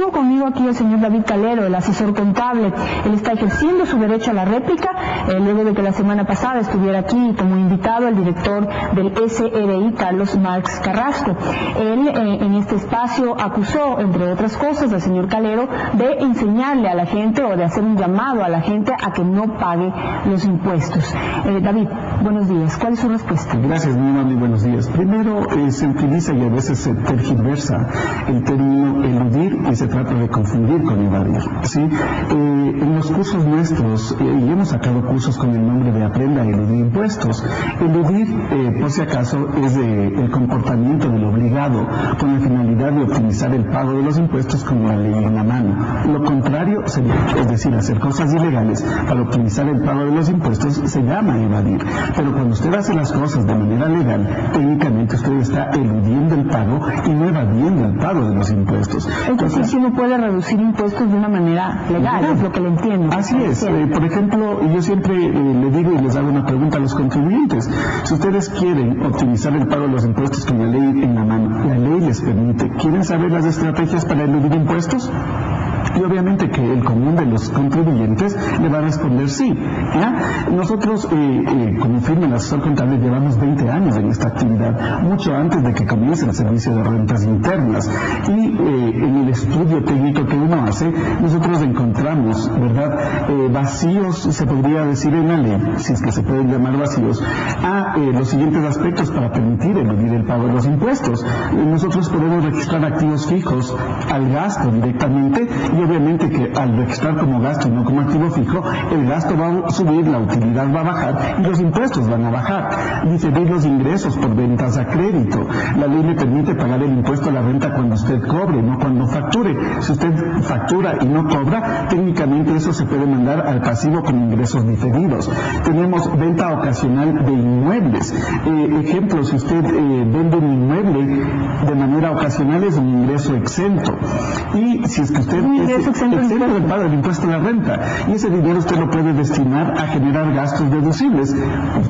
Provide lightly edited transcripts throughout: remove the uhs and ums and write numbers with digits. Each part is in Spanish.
Estuvo conmigo aquí el señor David Calero, el asesor contable. Él está ejerciendo su derecho a la réplica, luego de que la semana pasada estuviera aquí como invitado el director del SRI, Carlos Marx Carrasco. Él en este espacio acusó, entre otras cosas, al señor Calero de enseñarle a la gente o de hacer un llamado a la gente a que no pague los impuestos. David, buenos días. ¿Cuál es su respuesta? Gracias, muy amable y buenos días. Primero, se utiliza y a veces se tergiversa el término eludir y se trata de confundir con evadir, ¿sí? En los cursos nuestros, y hemos sacado cursos con el nombre de Aprenda a eludir impuestos. Eludir, por si acaso, es el comportamiento del obligado con la finalidad de optimizar el pago de los impuestos con la ley en la mano. Lo contrario sería, es decir, hacer cosas ilegales para optimizar el pago de los impuestos se llama evadir. Pero cuando usted hace las cosas de manera legal, técnicamente usted está eludiendo el pago y no evadiendo el pago de los impuestos. Entonces, si uno puede reducir impuestos de una manera legal, es lo que le entiendo. Así es. Por ejemplo, yo siempre le digo y les hago una pregunta a los contribuyentes. Si ustedes quieren optimizar el pago de los impuestos con la ley en la mano, la ley les permite, ¿quieren saber las estrategias para eludir impuestos? Y obviamente que el común de los contribuyentes le va a responder sí. ¿Ya? Nosotros, como firma el asesor contable, llevamos 20 años en esta actividad, mucho antes de que comience el servicio de rentas internas. Y en el estudio técnico que uno hace, nosotros encontramos, ¿verdad?, vacíos, se podría decir en la ley, si es que se pueden llamar vacíos, a los siguientes aspectos para permitir eludir el pago de los impuestos. Nosotros podemos registrar activos fijos al gasto directamente, y obviamente que al registrar como gasto y no como activo fijo, el gasto va a subir, la utilidad va a bajar y los impuestos van a bajar. Diferir los ingresos por ventas a crédito. La ley le permite pagar el impuesto a la renta cuando usted cobre, no cuando facture. Si usted factura y no cobra, técnicamente eso se puede mandar al pasivo con ingresos diferidos. Tenemos venta ocasional de inmuebles. Ejemplo, si usted vende un inmueble de manera ocasional, es un ingreso exento. Y si es que usted exento del pago del impuesto a la renta, y ese dinero usted lo puede destinar a generar gastos deducibles.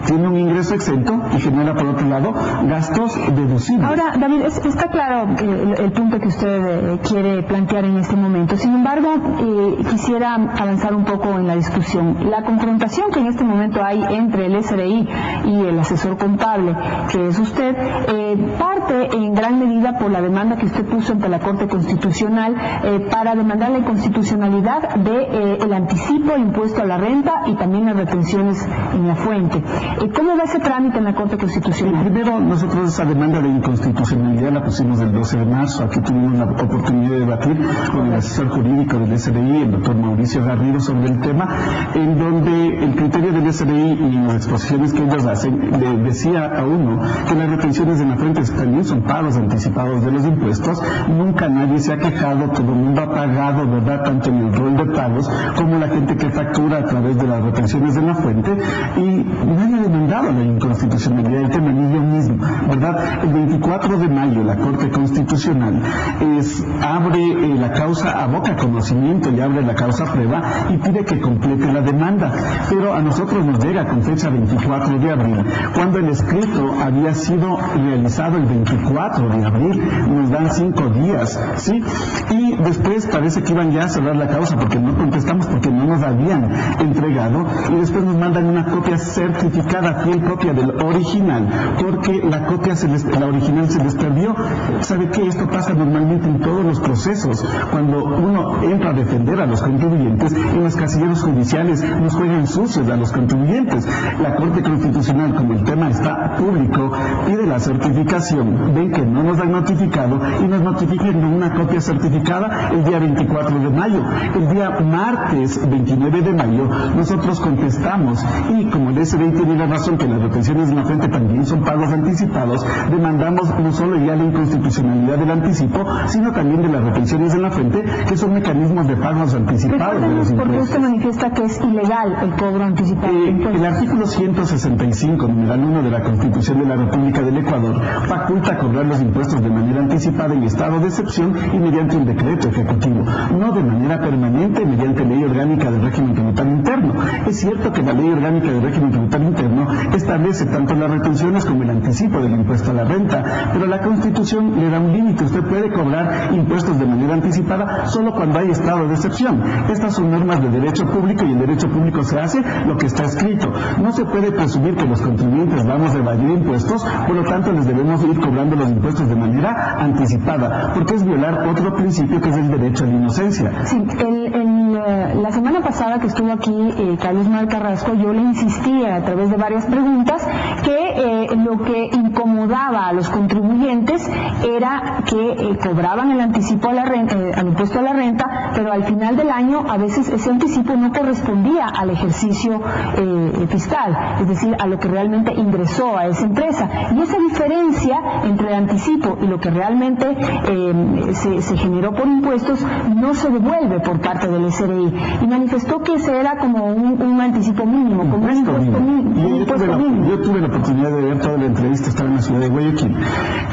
Tiene un ingreso exento y genera, por otro lado, gastos deducibles. Ahora, David, está claro el punto que usted quiere plantear en este momento. Sin embargo, quisiera avanzar un poco en la discusión. La confrontación que en este momento hay entre el SRI y el asesor contable, que es usted, parte en gran medida por la demanda que usted puso ante la Corte Constitucional para demandar la inconstitucionalidad del anticipo impuesto a la renta y también las retenciones en la fuente. ¿Cómo va ese trámite en la Corte Constitucional? Primero, nosotros esa demanda de inconstitucionalidad la pusimos el 12 de marzo. Aquí tuvimos la oportunidad de debatir con el asesor jurídico del SRI, el doctor Mauricio Garrido, sobre el tema, en donde el criterio del SRI y las exposiciones que ellos hacen decía a uno que las retenciones en la fuente también son pagos anticipados de los impuestos. Nunca nadie se ha quejado, todo el mundo ha pagado, ¿verdad?, tanto en el rol de pagos como la gente que factura a través de las retenciones en la fuente, y nadie ha demandado la inconstitucionalidad del tema, ni yo mismo, ¿verdad? El 24 de mayo la Corte Constitucional abre la causa, aboca conocimiento y abre la causa a prueba y pide que complete la demanda, pero a nosotros nos llega con fecha 24 de abril, cuando el escrito había sido realizado el 24 de abril, nos dan 5 días, ¿sí? Y después parece que iban ya a cerrar la causa porque no contestamos, porque no nos habían entregado, y después nos mandan una copia certificada, fiel copia del original, porque la original se les perdió. ¿Sabe qué? Esto pasa normalmente en todos los procesos. Cuando uno entra a defender a los contribuyentes, en los casilleros judiciales nos juegan sucios a los contribuyentes. La Corte Constitucional, como el tema está público, pide la certificación. Ven que no nos han notificado y nos notifican una copia certificada el día 24 de mayo. El día martes 29 de mayo nosotros contestamos, y como el SRI tiene la razón que las retenciones en la fuente también son pagos anticipados, demandamos no solo ya la inconstitucionalidad del anticipo, sino también de las retenciones en la fuente, que son mecanismos de pagos anticipados de los impuestos. ¿Por qué usted manifiesta que es ilegal el cobro anticipado de impuestos? El artículo 165, numeral 1 de la Constitución de la República del Ecuador, faculta cobrar los impuestos de manera anticipada en estado de excepción y mediante un decreto ejecutivo, no de manera permanente mediante ley orgánica del régimen tributario interno. interno. Es cierto que la Ley Orgánica de Régimen Tributario Interno establece tanto las retenciones como el anticipo del impuesto a la renta, pero la Constitución le da un límite. Usted puede cobrar impuestos de manera anticipada solo cuando hay estado de excepción. Estas son normas de derecho público y en derecho público se hace lo que está escrito. No se puede presumir que los contribuyentes vamos a evadir impuestos, por lo tanto les debemos ir cobrando los impuestos de manera anticipada, porque es violar otro principio que es el derecho a la inocencia. Sí, la semana pasada que estuvo aquí Carlos Mar Carrasco, yo le insistía a través de varias preguntas que lo que incomodaba a los contribuyentes era que cobraban el anticipo a la renta, al impuesto a la renta, pero al final del año a veces ese anticipo no correspondía al ejercicio fiscal, es decir, a lo que realmente ingresó a esa empresa. Y esa diferencia entre el anticipo y lo que realmente se generó por impuestos no se devuelve por parte del SRI. Y manifestó que ese era como un anticipo mínimo, como un impuesto mínimo. Yo tuve la oportunidad de ver toda la entrevista, estaba en la ciudad de Guayaquil,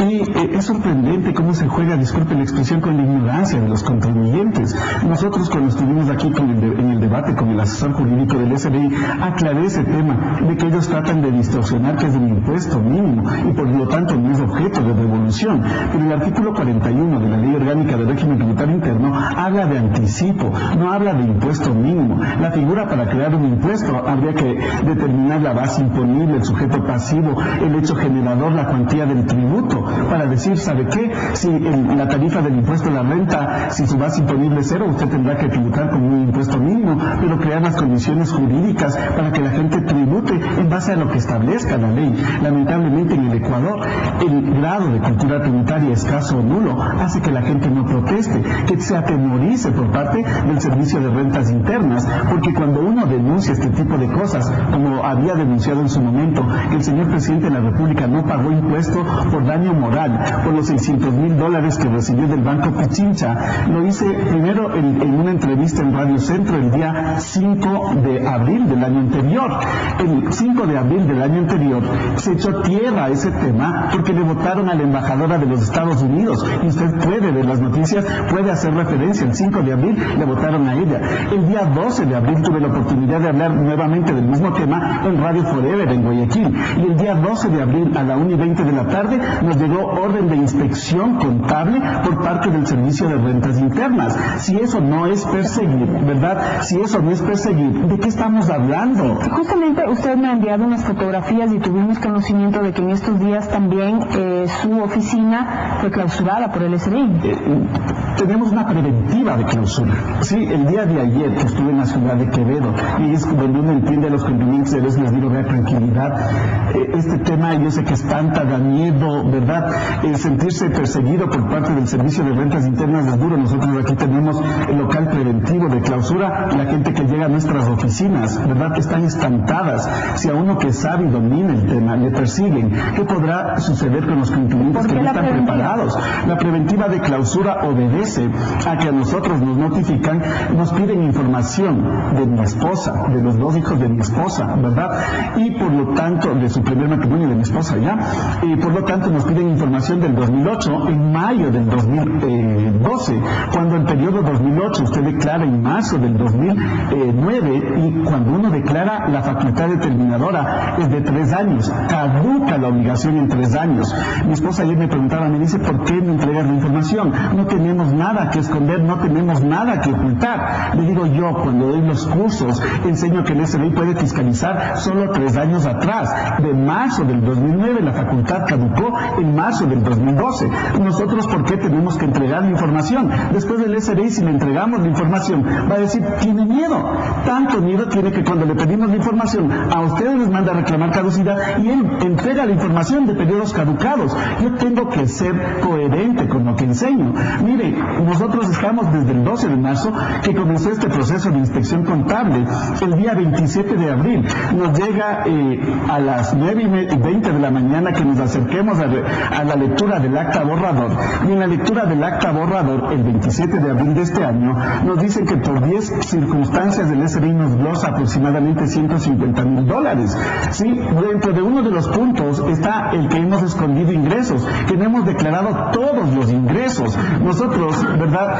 y es sorprendente cómo se juega, disculpe la expresión, con la ignorancia de los contribuyentes. Nosotros cuando estuvimos aquí en el debate con el asesor jurídico del SRI, aclaré ese tema de que ellos tratan de distorsionar que es un impuesto mínimo y por lo tanto no es objeto de devolución. Pero el artículo 41 de la Ley Orgánica de Régimen Tributario Interno habla de anticipo, no habla de impuesto mínimo. La figura para crear un impuesto habría que determinar la base imponible, el sujeto pasivo, el hecho generador, la cuantía del tributo, para decir, ¿sabe qué? Si la tarifa del impuesto a la renta, si su base imponible es cero, usted tendrá que tributar con un impuesto mínimo, pero crear las condiciones jurídicas para que la gente tribute en base a lo que establezca la ley. Lamentablemente en el Ecuador el grado de cultura tributaria escaso o nulo hace que la gente no proteste, que se atemorice por parte del Servicio de Rentas Internas, porque cuando uno denuncia este tipo de cosas, como había denunciado en su momento que el señor presidente de la República no pagó impuesto por daño moral, por los $600,000 que recibió del Banco Pichincha, lo hice primero en una entrevista en Radio Centro el día 5 de abril del año anterior. El 5 de abril del año anterior se echó tierra a ese tema porque le votaron a la embajadora de los Estados Unidos, y usted puede ver las noticias, puede hacer referencia, el 5 de abril le votaron a ella. El día 12 de abril tuve la oportunidad de hablar nuevamente del mismo tema en Radio Forever en Guayaquil, y el día 12 de abril a la 1:20 de la tarde nos llegó orden de inspección contable por parte del Servicio de Rentas Internas. Si eso no es perseguir, ¿verdad? Si eso no es perseguir, ¿de qué estamos hablando? Justamente usted me ha enviado unas fotografías y tuvimos conocimiento de que en estos días también su oficina fue clausurada por el SRI. Tenemos una preventiva de clausura. Sí, el día de ayer que estuve en la ciudad de Quevedo, y es donde uno entiende a los contribuyentes, a veces les digo, vea, tranquilidad, este tema yo sé que espanta, da miedo, ¿verdad? Sentirse perseguido por parte del Servicio de Rentas Internas es duro. Nosotros aquí tenemos el local preventivo de clausura, la gente que llega a nuestras oficinas, ¿verdad? Que están espantadas. Si a uno que sabe y domina el tema le persiguen, ¿qué podrá suceder con los contribuyentes que no están preparados? La preventiva de clausura obedece a que a nosotros nos notifican, nos piden información de mi esposa, de los dos hijos de mi esposa, ¿verdad? Y por lo tanto, de su primer matrimonio de mi esposa ya, y por lo tanto nos piden información del 2008, en mayo del 2012, cuando el periodo 2008 usted declara en marzo del 2009, y cuando uno declara la facultad determinadora es de 3 años, caduca la obligación en 3 años. Mi esposa ayer me preguntaba, me dice, ¿por qué no entregas la información? No tenemos nada que esconder, no tenemos nada que ocultar. Le digo, yo cuando doy los cursos enseño que el SRI puede fiscalizar solo 3 años atrás. De marzo del 2009 la facultad caducó en marzo del 2012. Nosotros, ¿por qué tenemos que entregar la información? Después del SRI, si le entregamos la información, va a decir, tiene miedo. Tanto miedo tiene que cuando le pedimos la información, a ustedes les manda a reclamar caducidad y él entrega la información de periodos caducados. Yo tengo que ser coherente con lo que enseño. Mire, nosotros estamos desde el 12 de marzo que comenzó este proceso de inspección contable. El día 27 de abril nos llega a las 9:20 de la mañana que nos acerquemos a la lectura del acta borrador. Y en la lectura del acta borrador, el 27 de abril de este año, nos dicen que por 10 circunstancias del SRI nos glosa aproximadamente $150,000. Sí, dentro de uno de los puntos está el que hemos escondido ingresos, que no hemos declarado todos los ingresos. Nosotros, ¿verdad?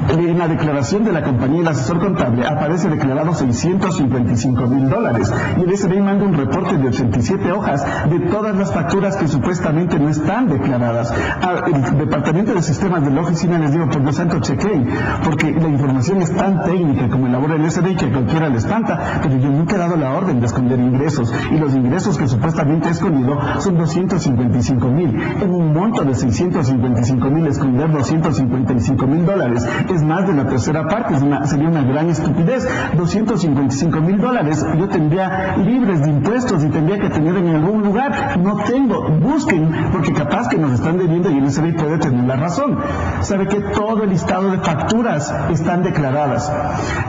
En la declaración de la compañía, el asesor contable aparece declarado $655,000 y el SRI manda un reporte de 87 hojas de todas las facturas que supuestamente no están declaradas. Al Departamento de Sistemas de la oficina les digo, por Dios santo, chequeen, porque la información es tan técnica como elabora el SRI que cualquiera le espanta, pero yo nunca he dado la orden de esconder ingresos, y los ingresos que supuestamente he escondido son 255,000. En un monto de 655,000, esconder $255,000 es más de la tercera parte, sería una gran estupidez. $255,000 yo tendría libres de impuestos y tendría que tener en algún lugar. No tengo, busquen, porque capaz que nos están debiendo y el SRI puede tener la razón. Sabe que todo el listado de facturas están declaradas.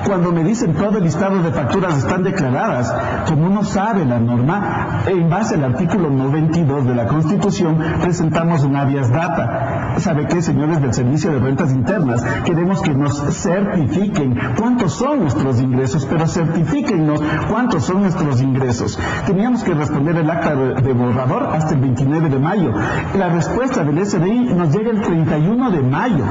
Cuando me dicen todo el listado de facturas están declaradas, como uno sabe la norma, en base al artículo 92 de la Constitución, presentamos un habeas data. ¿Sabe qué, señores del Servicio de Rentas Internas? Queremos que nos certifiquen cuántos son nuestros ingresos, pero certifíquennos cuántos son nuestros ingresos. Teníamos que responder el acta de borrador hasta el 29 de mayo. La respuesta del SRI nos llega el 31 de mayo.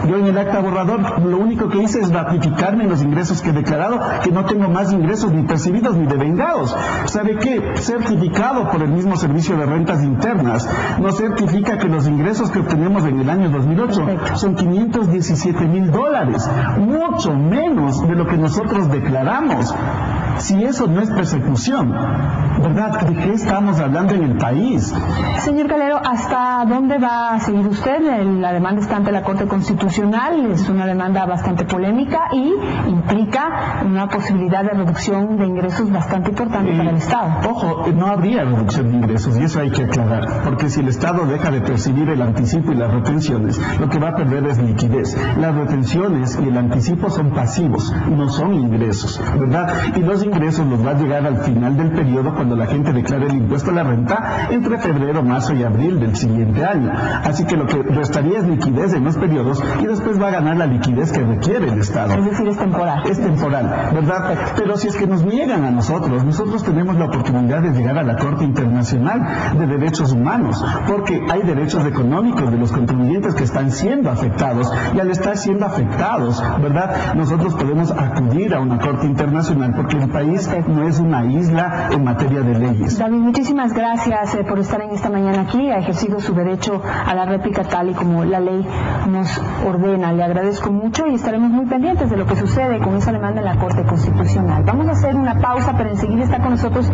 Yo en el acta borrador lo único que hice es ratificarme en los ingresos que he declarado, que no tengo más ingresos ni percibidos ni devengados. ¿Sabe qué? Certificado por el mismo Servicio de Rentas Internas, nos certifica que los ingresos que obtenemos en el año 2008 son $517,000, mucho menos de lo que nosotros declaramos. Si eso no es persecución, ¿verdad? ¿De qué estamos hablando en el país? Señor Calero, ¿hasta dónde va a seguir usted? La demanda está ante la Corte Constitucional, es una demanda bastante polémica y implica una posibilidad de reducción de ingresos bastante importante para el Estado. Ojo, no habría reducción de ingresos y eso hay que aclarar, porque si el Estado deja de percibir el anticipo y las retenciones, lo que va a perder es liquidez. Las retenciones y el anticipo son pasivos, no son ingresos, ¿verdad? Y los ingresos los va a llegar al final del periodo cuando la gente declare el impuesto a la renta entre febrero, marzo y abril del siguiente año. Así que lo que restaría es liquidez en los periodos y después va a ganar la liquidez que requiere el Estado. Es decir, es temporal. Es temporal, ¿verdad? Pero si es que nos niegan a nosotros tenemos la oportunidad de llegar a la Corte Internacional de Derechos Humanos, porque hay derechos económicos de los contribuyentes que están siendo afectados, y al estar siendo afectados, ¿verdad? Nosotros podemos acudir a una Corte Internacional porque el país no es una isla en materia de leyes. David, muchísimas gracias por estar en esta mañana aquí. Ha ejercido su derecho a la réplica tal y como la ley nos ordena. Le agradezco mucho y estaremos muy pendientes de lo que sucede con esa demanda en la Corte Constitucional. Vamos a hacer una pausa, pero enseguida está con nosotros